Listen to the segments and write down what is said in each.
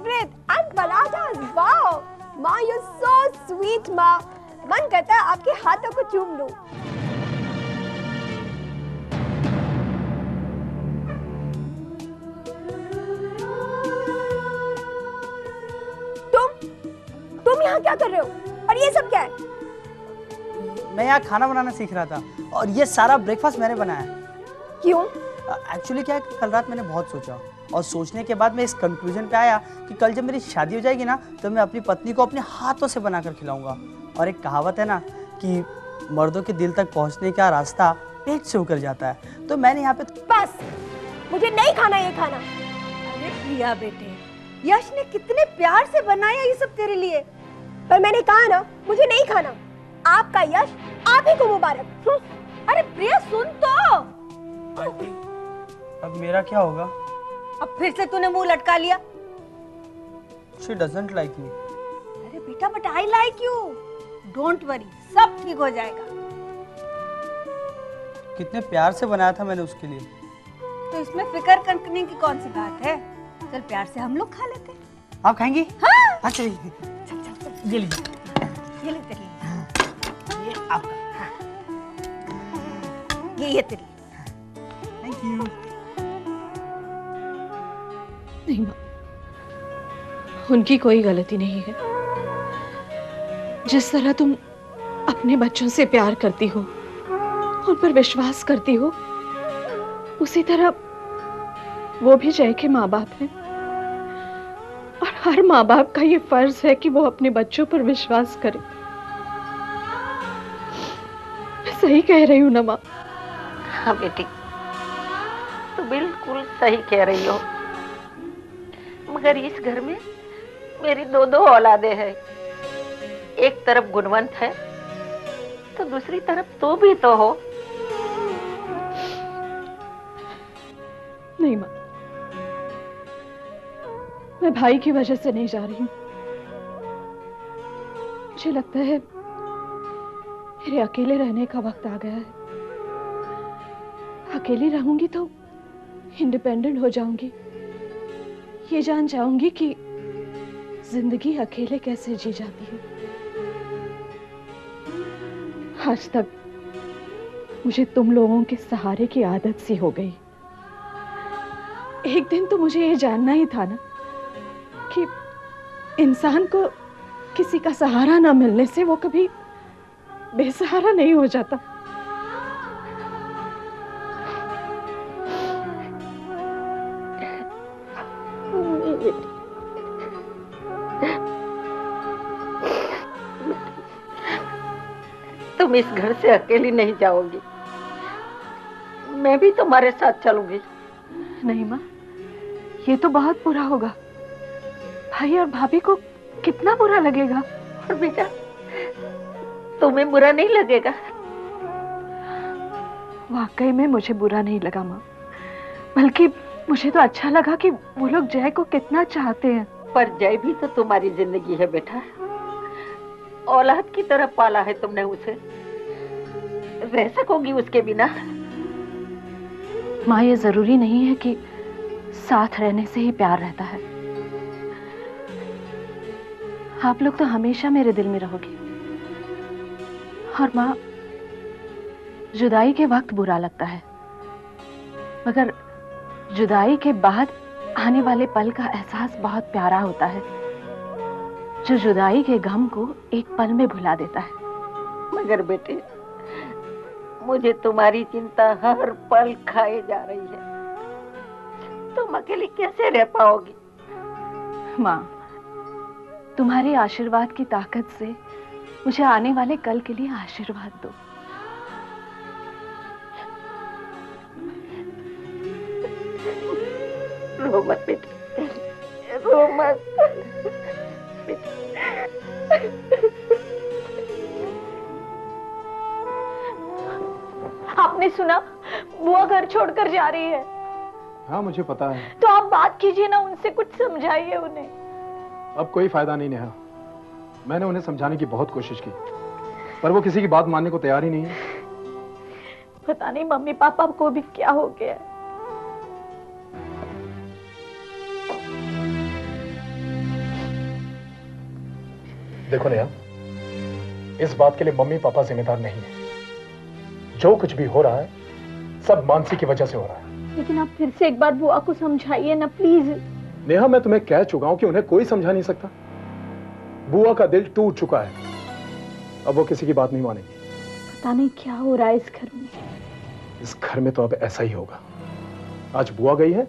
favorite. And parathas, wow. माँ, you're so sweet, माँ. मन करता है आपके हाथों को चूम लूं. तुम यहाँ क्या कर रहे हो? और ये सब क्या है? मैं यहाँ खाना बनाना सीख रहा था और ये सारा ब्रेकफास्ट मैंने बनाया। क्यों? एक्चुअली क्या है कि कल रात मैंने बहुत सोचा और सोचने के बाद मैं इस कंक्लूजन पे आया कि कल जब मेरी शादी हो जाएगी ना तो मैं अपनी पत्नी को अपने हाथों से बनाकर खिलाऊंगा। और एक कहावत है ना कि मर्दों के दिल तक पहुँचने का रास्ता पेट से होकर जाता है, तो मैंने यहाँ पे बस, मुझे नहीं खाना ये खाना। अरे प्रिया बेटे, यश ने कितने प्यार से बनाया ये सब तेरे लिए। पर मैंने कहा ना, मुझे नहीं खाना। आपका यश आप ही को मुबारक। अरे प्रिया सुन तो। अब मेरा क्या होगा? अब फिर से तूने मुंह लटका लिया। She doesn't like me. अरे बेटा, but I like you. Don't worry, सब ठीक हो जाएगा। कितने प्यार से बनाया था मैंने उसके लिए। तो इसमें फिक्र करने की कौन सी बात है? चल प्यार से हम लोग खा लेते हैं। आप खाएंगी? हाँ। अच्छा चल चल चल, ये लीजिए। ये ले तेरी, ये आपका। हाँ। ये तेरी। Thank you. नहीं माँ, उनकी कोई गलती नहीं है। जिस तरह तुम अपने बच्चों से प्यार करती हो, उन पर विश्वास करती हो, उसी तरह वो भी जय के माँ बाप हैं। और हर माँ बाप का ये फर्ज है कि वो अपने बच्चों पर विश्वास करे। मैं सही कह रही हूँ ना माँ? हाँ बेटी, तू बिल्कुल सही कह रही हो। मगर इस घर में मेरी दो औलादे हैं। एक तरफ गुणवंत है तो दूसरी तरफ तू भी तो हो। नहीं माँ, मैं भाई की वजह से नहीं जा रही हूँ। मुझे लगता है मेरे अकेले रहने का वक्त आ गया है। अकेली रहूंगी तो इंडिपेंडेंट हो जाऊंगी। ये जान जाऊंगी कि जिंदगी अकेले कैसे जी जाती है। आज तक मुझे तुम लोगों के सहारे की आदत सी हो गई। एक दिन तो मुझे ये जानना ही था ना कि इंसान को किसी का सहारा ना मिलने से वो कभी बेसहारा नहीं हो जाता। तुम इस घर से अकेली नहीं जाओगी, मैं भी तुम्हारे साथ चलूंगी। नहीं माँ, ये तो बहुत बुरा होगा। भाई और भाभी को कितना बुरा लगेगा। और बेटा, तुम्हें बुरा नहीं लगेगा? वाकई में मुझे बुरा नहीं लगा माँ, बल्कि मुझे तो अच्छा लगा कि वो लोग जय को कितना चाहते हैं। पर जय भी तो तुम्हारी जिंदगी है बेटा। औलाद की तरह पाला है तुमने उसे, रह सकोगी उसके बिना? माँ, ये जरूरी नहीं है कि साथ रहने से ही प्यार रहता है। आप लोग तो हमेशा मेरे दिल में रहोगे। और माँ, जुदाई के वक्त बुरा लगता है, मगर जुदाई के बाद आने वाले पल का एहसास बहुत प्यारा होता है, जो जुदाई के गम को एक पल में भुला देता है। मगर बेटे, मुझे तुम्हारी चिंता हर पल खाए जा रही है। तुम अकेली कैसे रह पाओगी? माँ, तुम्हारे आशीर्वाद की ताकत से मुझे आने वाले कल के लिए आशीर्वाद दो। रो मत बेटे, रो मत। आपने सुना? बुआ घर छोड़कर जा रही है। हाँ मुझे पता है। तो आप बात कीजिए ना, उनसे कुछ समझाइए उन्हें। अब कोई फायदा नहीं नेहा, मैंने उन्हें समझाने की बहुत कोशिश की, पर वो किसी की बात मानने को तैयार ही नहीं है। पता नहीं मम्मी पापा को भी क्या हो गया। देखो नेहा, इस बात के लिए मम्मी पापा जिम्मेदार नहीं है। जो कुछ भी हो रहा है सब मानसी की वजह से हो रहा है। लेकिन आप फिर से एक बार बुआ को समझाइए ना प्लीज। नेहा, मैं तुम्हें कह चुका हूं कि उन्हें कोई समझा नहीं सकता। बुआ का दिल टूट चुका है, अब वो किसी की बात नहीं मानेगी। पता नहीं क्या हो रहा है इस घर में। इस घर में तो अब ऐसा ही होगा। आज बुआ गई है,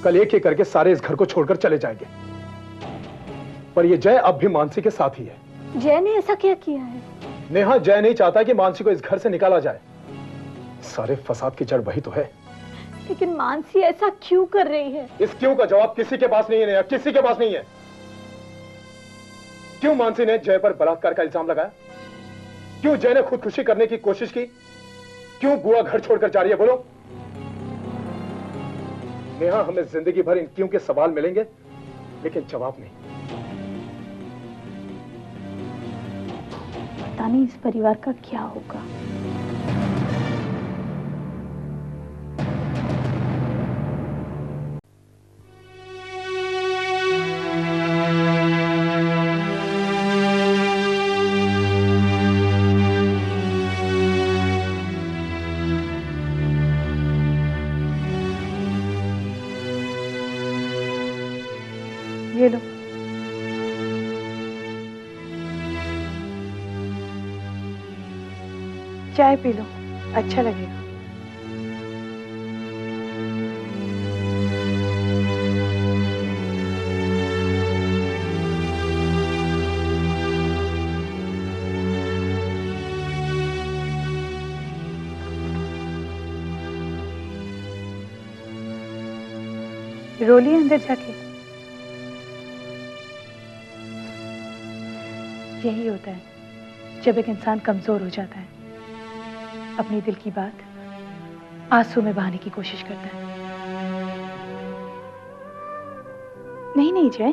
कल एक एक करके सारे इस घर को छोड़कर चले जाएंगे। पर ये जय अब भी मानसी के साथ ही है। जय ने ऐसा क्या किया है? नेहा, जय नहीं चाहता कि मानसी को इस घर से निकाला जाए। सारे फसाद की जड़ वही तो है। लेकिन मानसी ऐसा क्यों कर रही है? इस क्यों का जवाब किसी के पास नहीं है नेहा, किसी के पास नहीं है। क्यों मानसी ने जय पर बलात्कार का इल्जाम लगाया? क्यों जय ने खुदकुशी करने की कोशिश की? क्यों बुआ घर छोड़कर जा रही है? बोलो नेहा, हमें जिंदगी भर इन क्यों के सवाल मिलेंगे लेकिन जवाब नहीं। पता नहीं इस परिवार का क्या होगा। ये लो। चाय पी लो, अच्छा लगेगा। रोलिए अंदर जाके। यही होता है जब एक इंसान कमजोर हो जाता है, अपनी दिल की बात आंसू में बहाने की कोशिश करता है। नहीं नहीं जय,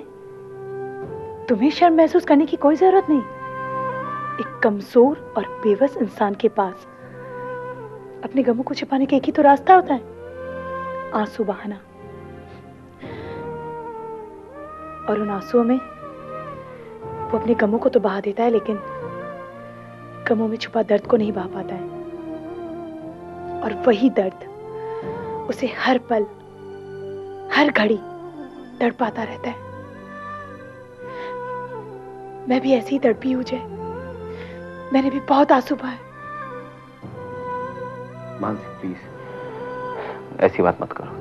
तुम्हें शर्म महसूस करने की कोई जरूरत नहीं। एक कमजोर और बेबस इंसान के पास अपने गमों को छिपाने का एक ही तो रास्ता होता है, आंसू बहाना। और उन आंसुओं में वो अपने गमों को तो बहा देता है, लेकिन गमों में छुपा दर्द को नहीं बहा पाता है। और वही दर्द उसे हर पल हर घड़ी तड़पाता रहता है। मैं भी ऐसी ही तड़पी हूं जय, मैंने भी बहुत आंसू बहाए। मानसी प्लीज ऐसी बात मत करो।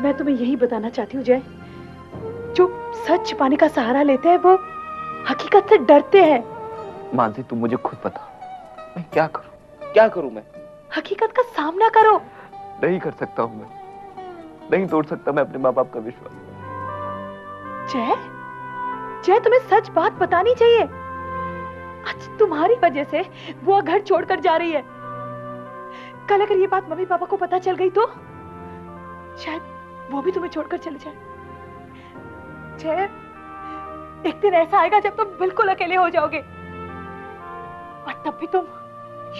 मैं तुम्हें यही बताना चाहती हूँ जय, जो सच छिपाने का सहारा लेते हैं वो हकीकत से डरते हैं। मानसी तुम मुझे खुद बता, मैं क्या करूं मैं? हकीकत का सामना करो। नहीं कर सकता हूं मैं, नहीं तोड़ सकता मैं अपने माँ बाप का विश्वास। जय, जय तुम्हें सच बात बतानी चाहिए। आज तुम्हारी वजह से वो घर छोड़कर जा रही है। कल अगर ये बात मम्मी पापा को पता चल गई तो शायद वो भी तुम्हें छोड़कर चले जाए। जय, एक दिन ऐसा आएगा जब तुम बिल्कुल अकेले हो जाओगे, और तब भी तुम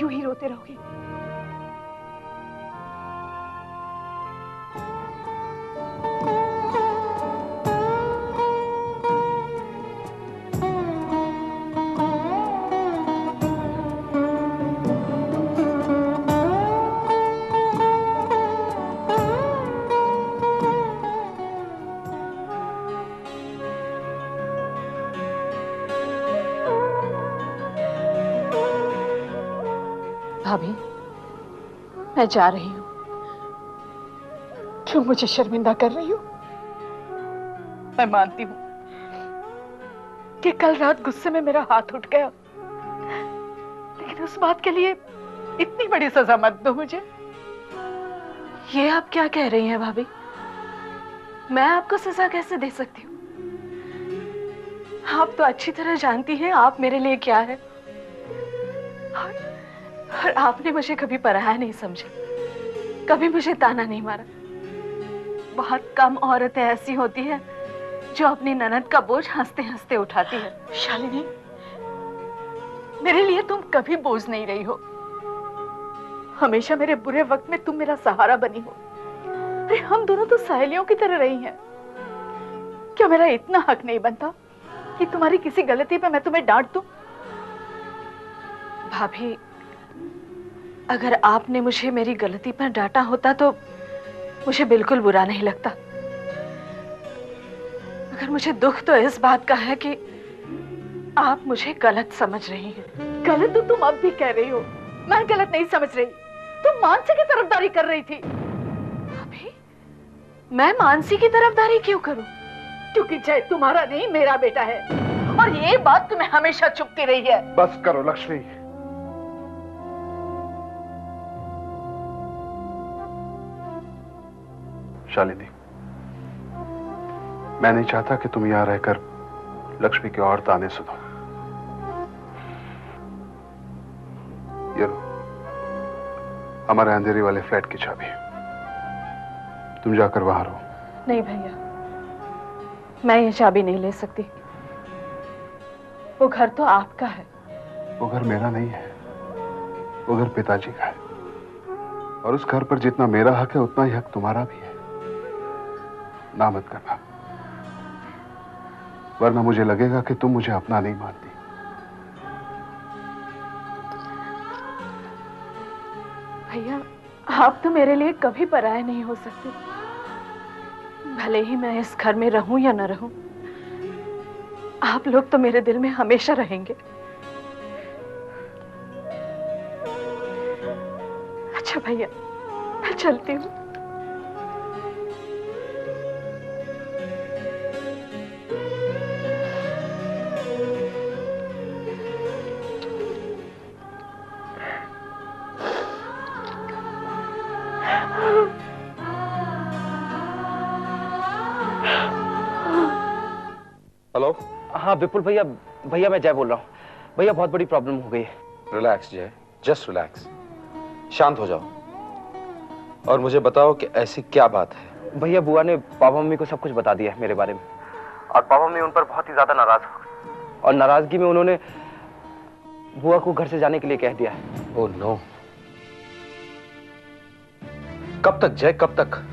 यूं ही रोते रहोगे। भाभी, मैं जा रही हूँ। क्यों मुझे शर्मिंदा कर रही हो? मैं मानती हूँ कि कल रात गुस्से में मेरा हाथ उठ गया, लेकिन उस बात के लिए इतनी बड़ी सजा मत दो मुझे। ये आप क्या कह रही हैं भाभी? मैं आपको सजा कैसे दे सकती हूँ? आप तो अच्छी तरह जानती हैं आप मेरे लिए क्या है। और आपने मुझे कभी पराया नहीं समझा, कभी मुझे ताना नहीं मारा। बहुत कम औरतें ऐसी होती हैं जो अपनी ननद का बोझ हंसते हंसते उठाती है। शालिनी, मेरे लिए तुम कभी बोझ नहीं रही हो। हमेशा मेरे बुरे वक्त में तुम मेरा सहारा बनी हो। अरे हम दोनों तो सहेलियों की तरह रही हैं। क्या मेरा इतना हक नहीं बनता कि तुम्हारी किसी गलती पे मैं तुम्हें डांट दूं? भाभी, अगर आपने मुझे मेरी गलती पर डांटा होता तो मुझे बिल्कुल बुरा नहीं लगता, मगर मुझे दुख तो इस बात का है कि आप मुझे गलत समझ रही हैं। गलत तो तुम अब भी कह रही हो, मैं गलत नहीं समझ रही। तुम मानसी की तरफदारी कर रही थी। अभी मैं मानसी की तरफदारी क्यों करूं? क्योंकि जय तुम्हारा नहीं मेरा बेटा है, और ये बात तुम्हें हमेशा चुभती रही है। बस करो लक्ष्मी। शालिनी, मैं नहीं चाहता कि तुम यहां रहकर लक्ष्मी के और ताने सुनो। ये लो, हमारे अंधेरी वाले फ्लैट की चाबी, तुम जाकर वहां रहो। नहीं भैया, मैं ये चाबी नहीं ले सकती। वो घर तो आपका है। वो घर मेरा नहीं है, वो घर पिताजी का है, और उस घर पर जितना मेरा हक है उतना ही हक तुम्हारा भी है। ना मत करना, वरना मुझे लगेगा कि तुम मुझे अपना नहीं मानती। भैया, आप तो मेरे लिए कभी पराये नहीं हो सकते। भले ही मैं इस घर में रहूं या न रहूं, आप लोग तो मेरे दिल में हमेशा रहेंगे। अच्छा भैया, मैं चलती हूँ। हेलो। हाँ विपुल भैया, भैया मैं जय बोल रहा हूँ। भैया बहुत बड़ी प्रॉब्लम हो गई है। रिलैक्स जय, जस्ट रिलैक्स, शांत हो जाओ और मुझे बताओ कि ऐसी क्या बात है। भैया बुआ ने पापा मम्मी को सब कुछ बता दिया है मेरे बारे में, और पापा मम्मी उन पर बहुत ही ज्यादा नाराज हो गए, और नाराजगी में उन्होंने बुआ को घर से जाने के लिए कह दिया है। Oh no. कब तक जय, कब तक?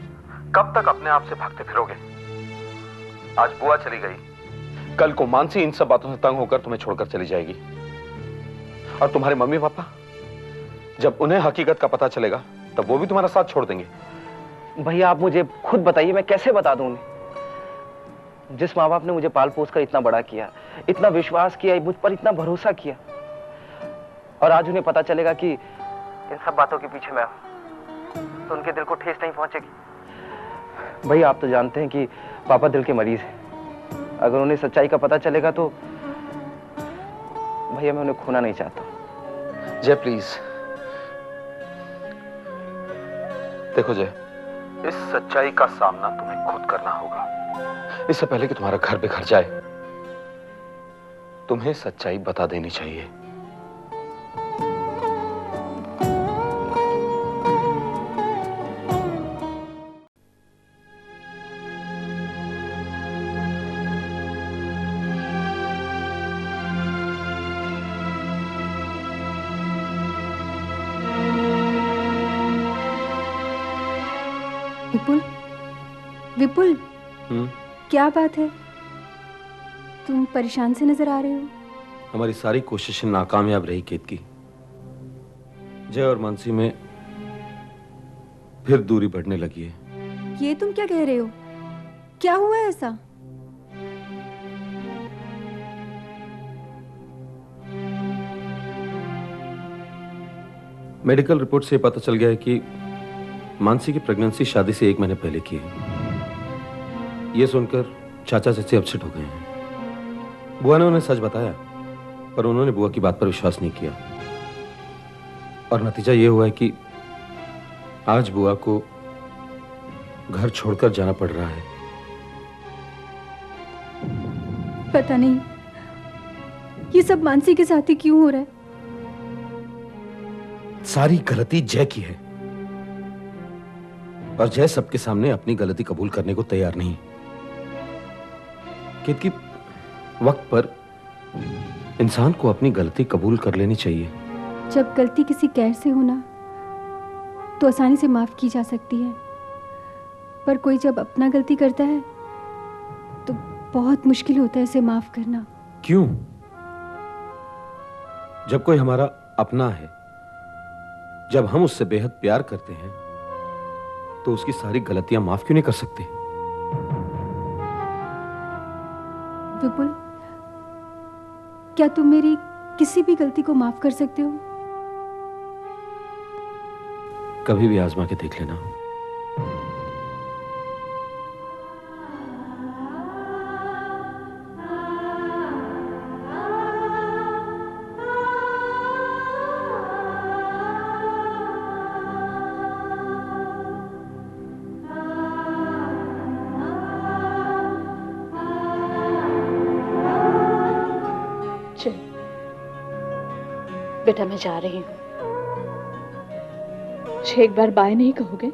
कब तक अपने आप से भागते फिरोगे? आज बुआ चली गई, कल को मानसी इन सब बातों से तंग होकर तुम्हें छोड़कर चली जाएगी, और तुम्हारे मम्मी पापा, जब उन्हें हकीकत का पता चलेगा तब वो भी तुम्हारा साथ छोड़ देंगे। भैया आप मुझे खुद बताइए, मैं कैसे बता दूं उन्हें? जिस माँ बाप ने मुझे पाल पोस कर इतना बड़ा किया, इतना विश्वास किया, मुझ पर इतना भरोसा किया, और आज उन्हें पता चलेगा कि इन सब बातों के पीछे मैं हूं, तो उनके दिल को ठेस नहीं पहुंचेगी। भैया आप तो जानते हैं कि पापा दिल के मरीज हैं। अगर उन्हें सच्चाई का पता चलेगा तो भैया मैं उन्हें खोना नहीं चाहता। जय प्लीज देखो जय, इस सच्चाई का सामना तुम्हें खुद करना होगा। इससे पहले कि तुम्हारा घर बिखर जाए, तुम्हें सच्चाई बता देनी चाहिए। विपुल, विपुल, क्या बात है? तुम परेशान से नजर आ रहे हो। हमारी सारी कोशिशें नाकामयाब रही केतकी। जय और मानसी में फिर दूरी बढ़ने लगी है। ये तुम क्या कह रहे हो? क्या हुआ ऐसा? मेडिकल रिपोर्ट से पता चल गया है कि मानसी की प्रेगनेंसी शादी से 1 महीने पहले की है। यह सुनकर चाचा चाची अपसेट हो गए हैं। बुआ ने उन्हें सच बताया, पर उन्होंने बुआ की बात पर विश्वास नहीं किया, और नतीजा यह हुआ है कि आज बुआ को घर छोड़कर जाना पड़ रहा है। पता नहीं ये सब मानसी के साथ ही क्यों हो रहा है। सारी गलती जय की है, और जय सबके सामने अपनी गलती कबूल करने को तैयार नहीं। क्योंकि वक्त पर इंसान को अपनी गलती कबूल कर लेनी चाहिए। जब गलती किसी गैर से होना तो आसानी से माफ की जा सकती है, पर कोई जब अपना गलती करता है तो बहुत मुश्किल होता है इसे माफ करना। क्यों? जब कोई हमारा अपना है, जब हम उससे बेहद प्यार करते हैं, तो उसकी सारी गलतियां माफ क्यों नहीं कर सकते? विपुल, क्या तुम मेरी किसी भी गलती को माफ कर सकते हो? कभी भी आजमा के देख लेना। बेटा मैं जा रही हूँ। मुझे एक बार बाय नहीं कहोगे?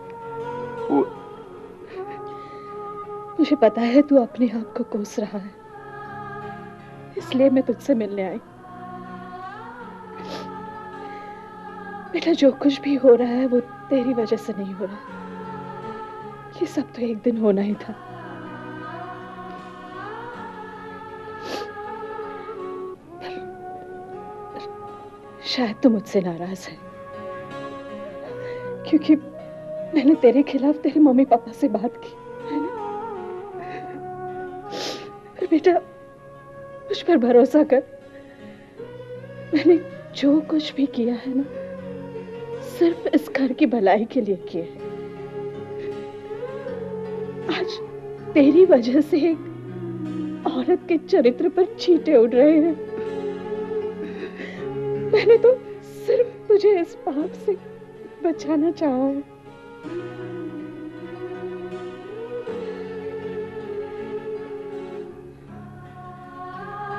मुझे पता है तू अपने आप को कोस रहा है, इसलिए मैं तुझसे मिलने आई। बेटा जो कुछ भी हो रहा है वो तेरी वजह से नहीं हो रहा। ये सब तो एक दिन होना ही था। शायद तू मुझसे नाराज है क्योंकि मैंने तेरे खिलाफ तेरे मम्मी पापा से बात की है ना? पर बेटा मुझ पर भरोसा कर, मैंने जो कुछ भी किया है ना सिर्फ इस घर की भलाई के लिए किया है। आज तेरी वजह से एक औरत के चरित्र पर चींटे उड़ रहे हैं। मैंने तो सिर्फ तुझे इस पाप से बचाना चाहा है।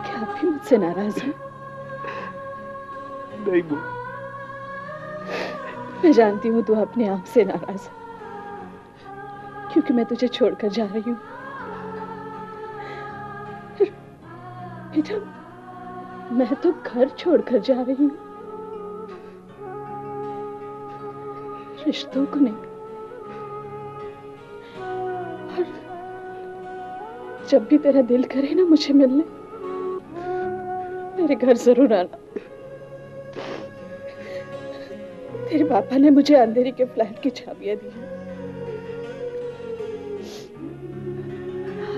क्या आप भी मुझसे नाराज हैं? नहीं बुआ। मैं जानती हूँ तू अपने आप से नाराज है क्योंकि मैं तुझे छोड़कर जा रही हूँ। बेटा मैं तो घर छोड़कर जा रही हूँ, रिश्तों को नहीं। और जब भी तेरा दिल करे ना मुझे मिलने, मेरे घर जरूर आना। तेरे पापा ने मुझे अंधेरी के फ्लैट की चाबियां दी हैं।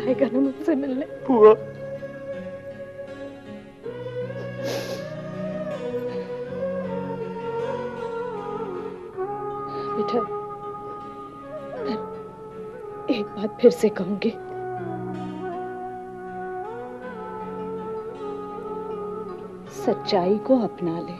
आएगा ना मुझसे मिलने? बुआ बेटा एक बात फिर से कहूंगी, सच्चाई को अपना ले।